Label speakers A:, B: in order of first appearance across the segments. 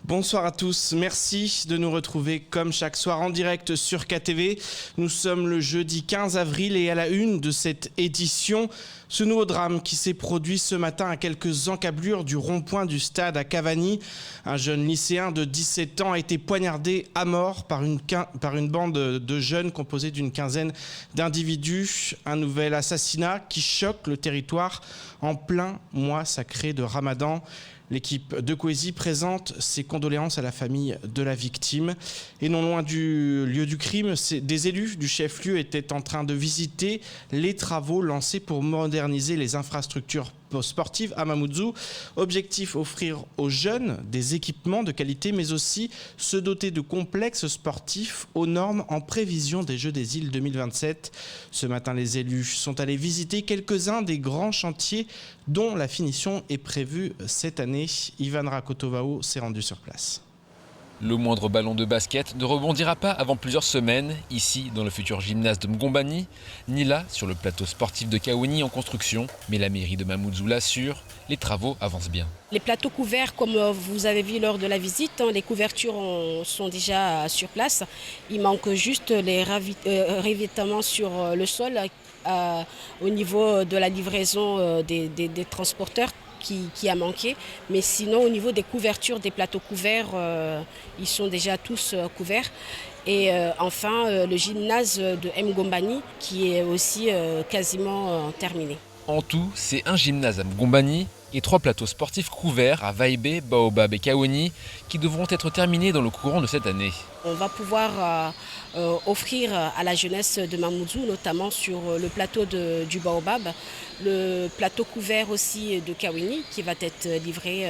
A: Bonsoir à tous, merci de nous retrouver comme chaque soir en direct sur KTV. Nous sommes le jeudi 15 avril et à la une de cette édition, ce nouveau drame qui s'est produit ce matin à quelques encablures du rond-point du stade à Cavani. Un jeune lycéen de 17 ans a été poignardé à mort par une bande de jeunes composée d'une quinzaine d'individus. Un nouvel assassinat qui choque le territoire en plein mois sacré de Ramadan. L'équipe de Coésie présente ses condoléances à la famille de la victime. Et non loin du lieu du crime, des élus du chef-lieu étaient en train de visiter les travaux lancés pour moderniser les infrastructures sportives à Mamoudzou. Objectif, offrir aux jeunes des équipements de qualité, mais aussi se doter de complexes sportifs aux normes en prévision des Jeux des Îles 2027. Ce matin, les élus sont allés visiter quelques-uns des grands chantiers dont la finition est prévue cette année. Ivan Rakotovao s'est rendu sur place.
B: Le moindre ballon de basket ne rebondira pas avant plusieurs semaines, ici dans le futur gymnase de Mgombani, ni là sur le plateau sportif de Kaweni en construction. Mais la mairie de Mamoudzou l'assure, les travaux avancent bien.
C: Les plateaux couverts, comme vous avez vu lors de la visite, les couvertures sont déjà sur place. Il manque juste les revêtements sur le sol au niveau de la livraison des transporteurs. Qui a manqué, mais sinon au niveau des couvertures des plateaux couverts, ils sont déjà tous couverts. Et enfin le gymnase de Mgombani qui est aussi quasiment terminé.
B: En tout, c'est un gymnase à Mgombani et 3 plateaux sportifs couverts à Vaibé, Baobab et Kaweni qui devront être terminés dans le courant de cette année.
C: On va pouvoir offrir à la jeunesse de Mamoudzou, notamment sur le plateau du Baobab, le plateau couvert aussi de Kaweni qui va être livré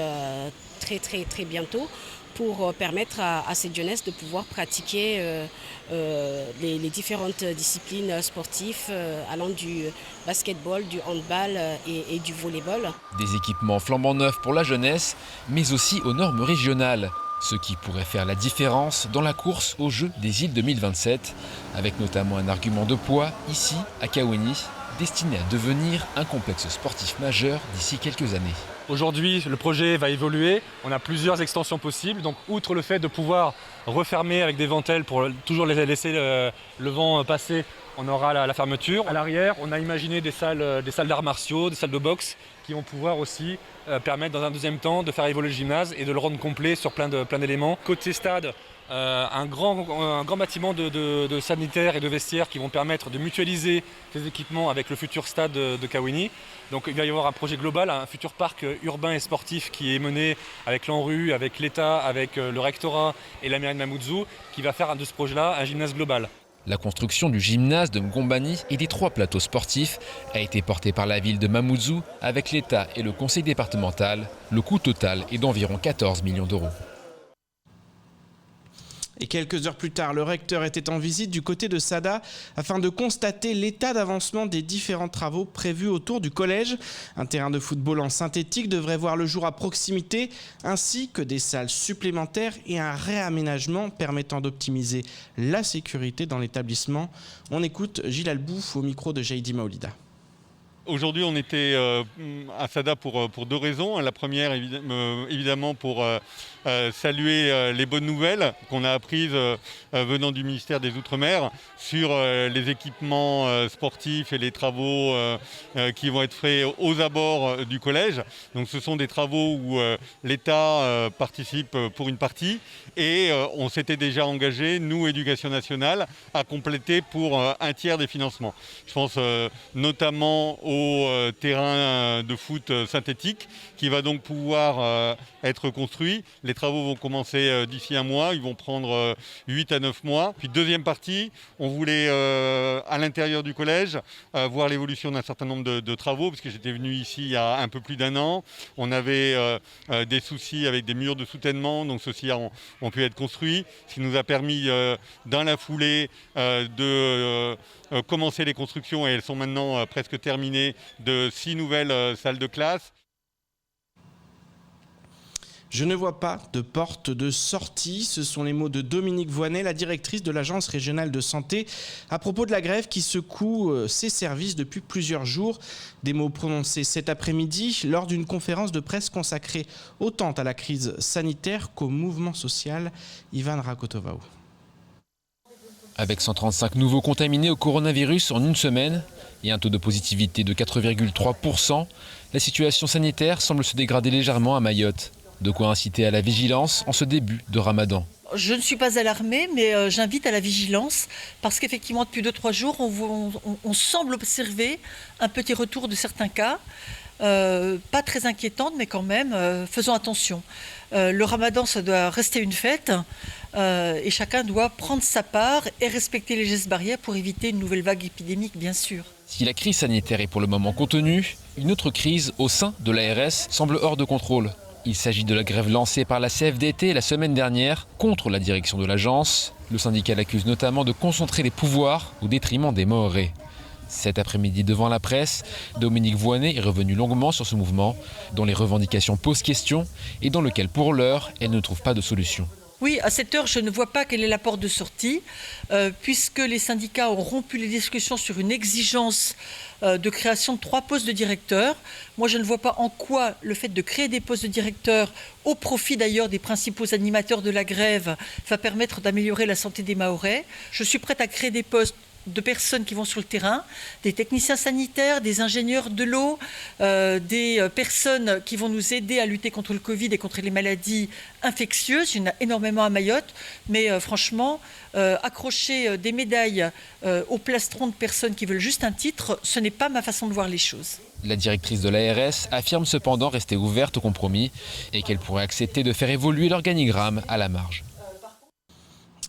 C: très bientôt pour permettre à cette jeunesse de pouvoir pratiquer les différentes disciplines sportives allant du basketball, du handball et du volleyball.
B: Des équipements flambant neufs pour la jeunesse, mais aussi aux normes régionales. Ce qui pourrait faire la différence dans la course aux Jeux des Îles 2027, avec notamment un argument de poids ici à Kaweni, destiné à devenir un complexe sportif majeur d'ici quelques années.
D: Aujourd'hui, le projet va évoluer. On a plusieurs extensions possibles. Donc, outre le fait de pouvoir refermer avec des ventelles pour toujours laisser le vent passer, on aura la fermeture. À l'arrière, on a imaginé des salles d'arts martiaux, des salles de boxe qui vont pouvoir aussi permettre dans un deuxième temps de faire évoluer le gymnase et de le rendre complet sur plein d'éléments. Côté stade, un grand bâtiment de sanitaires et de vestiaires qui vont permettre de mutualiser ces équipements avec le futur stade de Kaweni. Donc il va y avoir un projet global, un futur parc urbain et sportif qui est mené avec l'ANRU, avec l'État, avec le rectorat et la mairie de Mamoudzou, qui va faire de ce projet-là un gymnase global.
B: La construction du gymnase de Mgombani et des 3 plateaux sportifs a été portée par la ville de Mamoudzou avec l'État et le conseil départemental. Le coût total est d'environ 14 millions d'euros.
A: Et quelques heures plus tard, le recteur était en visite du côté de Sada afin de constater l'état d'avancement des différents travaux prévus autour du collège. Un terrain de football en synthétique devrait voir le jour à proximité, ainsi que des salles supplémentaires et un réaménagement permettant d'optimiser la sécurité dans l'établissement. On écoute Gilles Albouf au micro de Jaidi Maolida.
E: Aujourd'hui, on était à Sada pour 2 raisons. La première, évidemment, pour saluer les bonnes nouvelles qu'on a apprises venant du ministère des Outre-mer sur les équipements sportifs et les travaux qui vont être faits aux abords du collège. Donc ce sont des travaux où l'État participe pour une partie et on s'était déjà engagé, nous, Éducation nationale, à compléter pour un tiers des financements. Je pense notamment au terrain de foot synthétique qui va donc pouvoir être construit. Les travaux vont commencer d'ici un mois, ils vont prendre 8 à 9 mois. Puis deuxième partie, on voulait à l'intérieur du collège voir l'évolution d'un certain nombre de travaux, parce que j'étais venu ici il y a un peu plus d'1 an. On avait des soucis avec des murs de soutènement, donc ceux-ci ont pu être construits, ce qui nous a permis dans la foulée de commencer les constructions, et elles sont maintenant presque terminées, de 6 nouvelles salles de classe.
A: Je ne vois pas de porte de sortie. Ce sont les mots de Dominique Voinet, la directrice de l'Agence régionale de santé, à propos de la grève qui secoue ses services depuis plusieurs jours. Des mots prononcés cet après-midi lors d'une conférence de presse consacrée autant à la crise sanitaire qu'au mouvement social. Ivan Rakotovaou.
B: Avec 135 nouveaux contaminés au coronavirus en une semaine et un taux de positivité de 4,3%, la situation sanitaire semble se dégrader légèrement à Mayotte. De quoi inciter à la vigilance en ce début de Ramadan.
F: Je ne suis pas alarmée, mais j'invite à la vigilance parce qu'effectivement, depuis 2-3 jours, on semble observer un petit retour de certains cas. Pas très inquiétante, mais quand même, faisons attention. Le Ramadan, ça doit rester une fête et chacun doit prendre sa part et respecter les gestes barrières pour éviter une nouvelle vague épidémique, bien sûr.
B: Si la crise sanitaire est pour le moment contenue, une autre crise au sein de l'ARS semble hors de contrôle. Il s'agit de la grève lancée par la CFDT la semaine dernière contre la direction de l'agence. Le syndicat l'accuse notamment de concentrer les pouvoirs au détriment des Mahorais. Cet après-midi devant la presse, Dominique Voinet est revenu longuement sur ce mouvement, dont les revendications posent question et dans lequel pour l'heure, elle ne trouve pas de solution.
F: Oui, à cette heure, je ne vois pas quelle est la porte de sortie, puisque les syndicats ont rompu les discussions sur une exigence de création de 3 postes de directeurs. Moi, je ne vois pas en quoi le fait de créer des postes de directeurs, au profit d'ailleurs des principaux animateurs de la grève, va permettre d'améliorer la santé des Mahorais. Je suis prête à créer des postes de personnes qui vont sur le terrain, des techniciens sanitaires, des ingénieurs de l'eau, des personnes qui vont nous aider à lutter contre le Covid et contre les maladies infectieuses. Il y en a énormément à Mayotte, mais franchement, accrocher des médailles au plastron de personnes qui veulent juste un titre, ce n'est pas ma façon de voir les choses.
B: La directrice de l'ARS affirme cependant rester ouverte au compromis et qu'elle pourrait accepter de faire évoluer l'organigramme à la marge.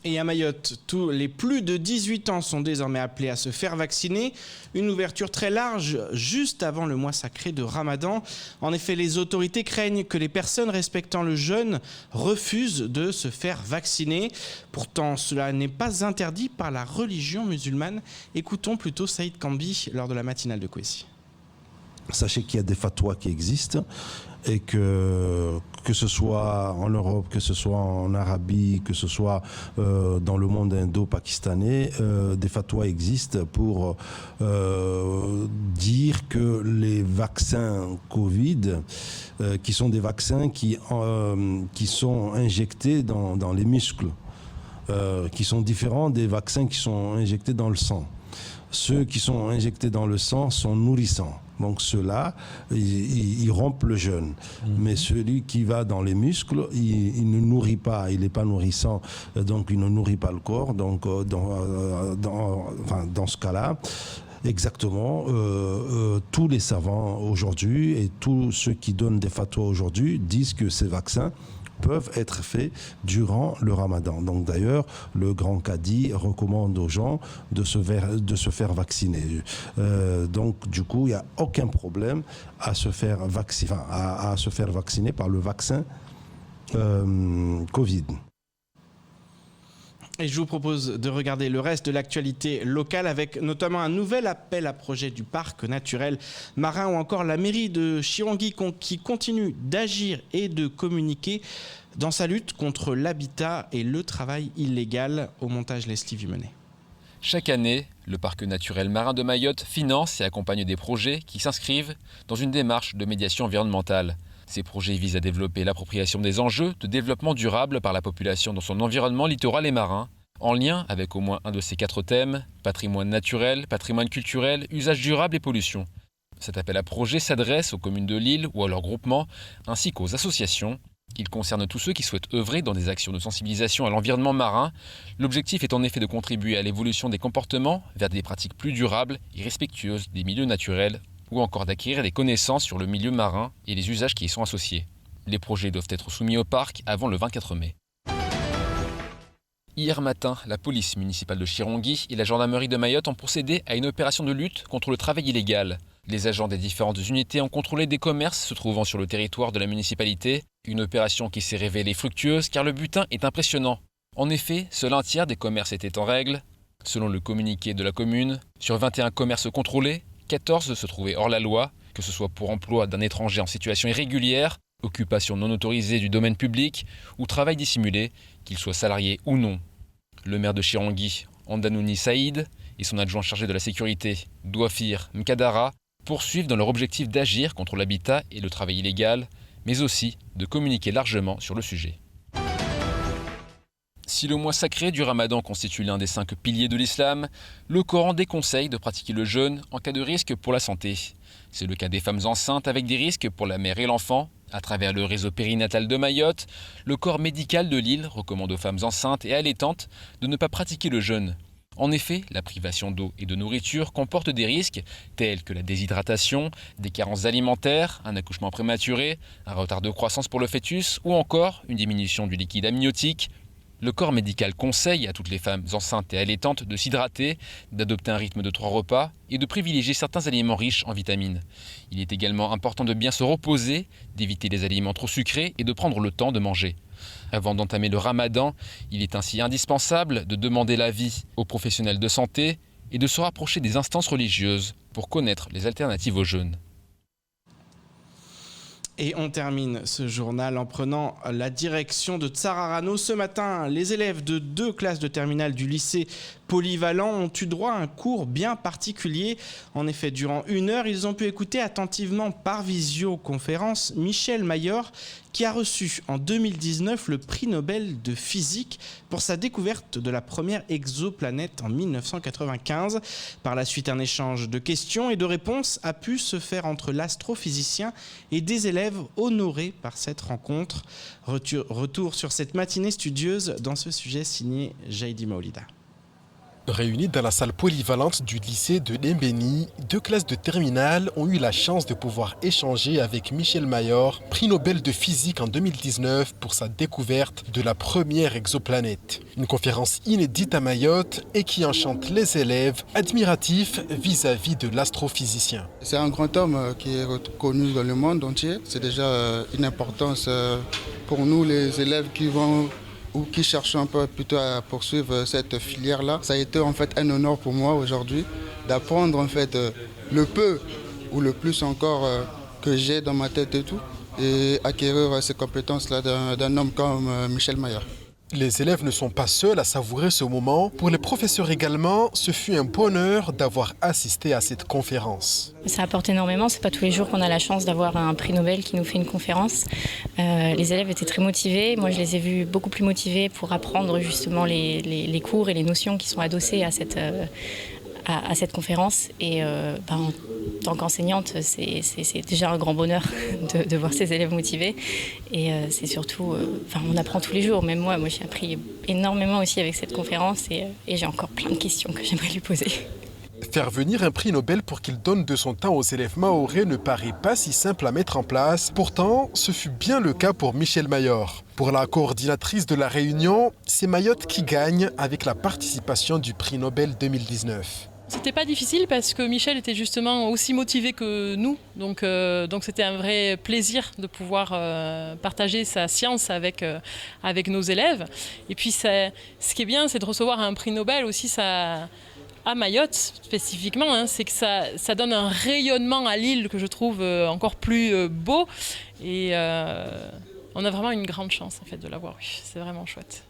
A: Et à Mayotte, tous les plus de 18 ans sont désormais appelés à se faire vacciner. Une ouverture très large juste avant le mois sacré de Ramadan. En effet, les autorités craignent que les personnes respectant le jeûne refusent de se faire vacciner. Pourtant, cela n'est pas interdit par la religion musulmane. Écoutons plutôt Saïd Kambi lors de la matinale de Kwesi.
G: Sachez qu'il y a des fatwas qui existent et que ce soit en Europe, que ce soit en Arabie, que ce soit dans le monde indo-pakistanais, des fatwas existent pour dire que les vaccins Covid, qui sont des vaccins qui sont injectés dans les muscles, qui sont différents des vaccins qui sont injectés dans le sang. Ceux qui sont injectés dans le sang sont nourrissants. Donc ceux-là, ils rompent le jeûne. Mais celui qui va dans les muscles, il ne nourrit pas, il n'est pas nourrissant, donc il ne nourrit pas le corps. Donc dans ce cas-là, exactement, tous les savants aujourd'hui et tous ceux qui donnent des fatwas aujourd'hui disent que ces vaccins peuvent être faits durant le Ramadan. Donc d'ailleurs, le grand cadi recommande aux gens de se faire vacciner. Donc du coup, il n'y a aucun problème à se faire vacciner par le vaccin Covid.
A: Et je vous propose de regarder le reste de l'actualité locale avec notamment un nouvel appel à projet du parc naturel marin ou encore la mairie de Chirongui qui continue d'agir et de communiquer dans sa lutte contre l'habitat et le travail illégal. Au montage, Leslie Vimenet.
B: Chaque année, le parc naturel marin de Mayotte finance et accompagne des projets qui s'inscrivent dans une démarche de médiation environnementale. Ces projets visent à développer l'appropriation des enjeux de développement durable par la population dans son environnement littoral et marin, en lien avec au moins un de ces 4 thèmes, patrimoine naturel, patrimoine culturel, usage durable et pollution. Cet appel à projet s'adresse aux communes de l'île ou à leurs groupements, ainsi qu'aux associations. Il concerne tous ceux qui souhaitent œuvrer dans des actions de sensibilisation à l'environnement marin. L'objectif est en effet de contribuer à l'évolution des comportements vers des pratiques plus durables et respectueuses des milieux naturels, ou encore d'acquérir des connaissances sur le milieu marin et les usages qui y sont associés. Les projets doivent être soumis au parc avant le 24 mai. Hier matin, la police municipale de Chirongui et la gendarmerie de Mayotte ont procédé à une opération de lutte contre le travail illégal. Les agents des différentes unités ont contrôlé des commerces se trouvant sur le territoire de la municipalité. Une opération qui s'est révélée fructueuse car le butin est impressionnant. En effet, seul un tiers des commerces étaient en règle. Selon le communiqué de la commune, sur 21 commerces contrôlés, 14 se trouvaient hors la loi, que ce soit pour emploi d'un étranger en situation irrégulière Occupation non autorisée du domaine public ou travail dissimulé, qu'il soit salarié ou non. Le maire de Chirangui, Andanouni Saïd, et son adjoint chargé de la sécurité, Douafir Mkadara, poursuivent dans leur objectif d'agir contre l'habitat et le travail illégal, mais aussi de communiquer largement sur le sujet. Si le mois sacré du Ramadan constitue l'un des 5 piliers de l'islam, le Coran déconseille de pratiquer le jeûne en cas de risque pour la santé. C'est le cas des femmes enceintes avec des risques pour la mère et l'enfant. À travers le réseau périnatal de Mayotte, le corps médical de l'île recommande aux femmes enceintes et allaitantes de ne pas pratiquer le jeûne. En effet, la privation d'eau et de nourriture comporte des risques tels que la déshydratation, des carences alimentaires, un accouchement prématuré, un retard de croissance pour le fœtus ou encore une diminution du liquide amniotique. Le corps médical conseille à toutes les femmes enceintes et allaitantes de s'hydrater, d'adopter un rythme de 3 repas et de privilégier certains aliments riches en vitamines. Il est également important de bien se reposer, d'éviter les aliments trop sucrés et de prendre le temps de manger. Avant d'entamer le Ramadan, il est ainsi indispensable de demander l'avis aux professionnels de santé et de se rapprocher des instances religieuses pour connaître les alternatives au jeûne.
A: Et on termine ce journal en prenant la direction de Tsararano. Ce matin, les élèves de 2 classes de terminale du lycée Polyvalent ont eu droit à un cours bien particulier. En effet, durant 1 heure, ils ont pu écouter attentivement par visioconférence Michel Mayor, qui a reçu en 2019 le prix Nobel de physique pour sa découverte de la première exoplanète en 1995. Par la suite, un échange de questions et de réponses a pu se faire entre l'astrophysicien et des élèves honorés par cette rencontre. Retour sur cette matinée studieuse dans ce sujet signé Jaidi Maolida.
H: Réunis dans la salle polyvalente du lycée de Ndembeni, 2 classes de terminale ont eu la chance de pouvoir échanger avec Michel Mayor, prix Nobel de physique en 2019 pour sa découverte de la première exoplanète. Une conférence inédite à Mayotte et qui enchante les élèves admiratifs vis-à-vis de l'astrophysicien.
I: C'est un grand homme qui est reconnu dans le monde entier. C'est déjà une importance pour nous les élèves qui vont ou qui cherchent un peu plutôt à poursuivre cette filière-là. Ça a été en fait un honneur pour moi aujourd'hui d'apprendre en fait le peu ou le plus encore que j'ai dans ma tête et tout, et acquérir ces compétences-là d'un homme comme Michel Mayor.
H: Les élèves ne sont pas seuls à savourer ce moment. Pour les professeurs également, ce fut un bonheur d'avoir assisté à cette conférence.
J: Ça apporte énormément. C'est pas tous les jours qu'on a la chance d'avoir un prix Nobel qui nous fait une conférence. Les élèves étaient très motivés. Moi, je les ai vus beaucoup plus motivés pour apprendre justement les cours et les notions qui sont adossées à cette conférence. Et en tant qu'enseignante, c'est déjà un grand bonheur de voir ces élèves motivés. Et c'est surtout, on apprend tous les jours. Même moi j'ai appris énormément aussi avec cette conférence et j'ai encore plein de questions que j'aimerais lui poser.
H: Faire venir un prix Nobel pour qu'il donne de son temps aux élèves mahorais ne paraît pas si simple à mettre en place. Pourtant, ce fut bien le cas pour Michel Mayor. Pour la coordinatrice de la réunion, c'est Mayotte qui gagne avec la participation du prix Nobel 2019.
K: C'était pas difficile parce que Michel était justement aussi motivé que nous, donc c'était un vrai plaisir de pouvoir partager sa science avec nos élèves. Et puis ce qui est bien, c'est de recevoir un prix Nobel aussi à Mayotte spécifiquement, c'est que ça donne un rayonnement à l'île que je trouve encore plus beau, et on a vraiment une grande chance en fait de l'avoir eu, c'est vraiment chouette.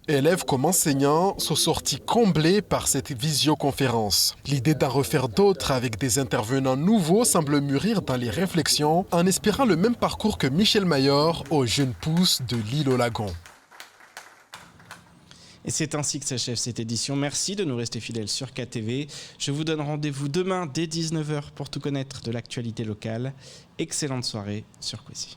H: Élèves comme enseignants sont sortis comblés par cette visioconférence. L'idée d'en refaire d'autres avec des intervenants nouveaux semble mûrir dans les réflexions, en espérant le même parcours que Michel Mayor aux jeunes pousses de l'île au Lagon.
A: Et c'est ainsi que s'achève cette édition. Merci de nous rester fidèles sur KTV. Je vous donne rendez-vous demain dès 19h pour tout connaître de l'actualité locale. Excellente soirée sur Kwesi.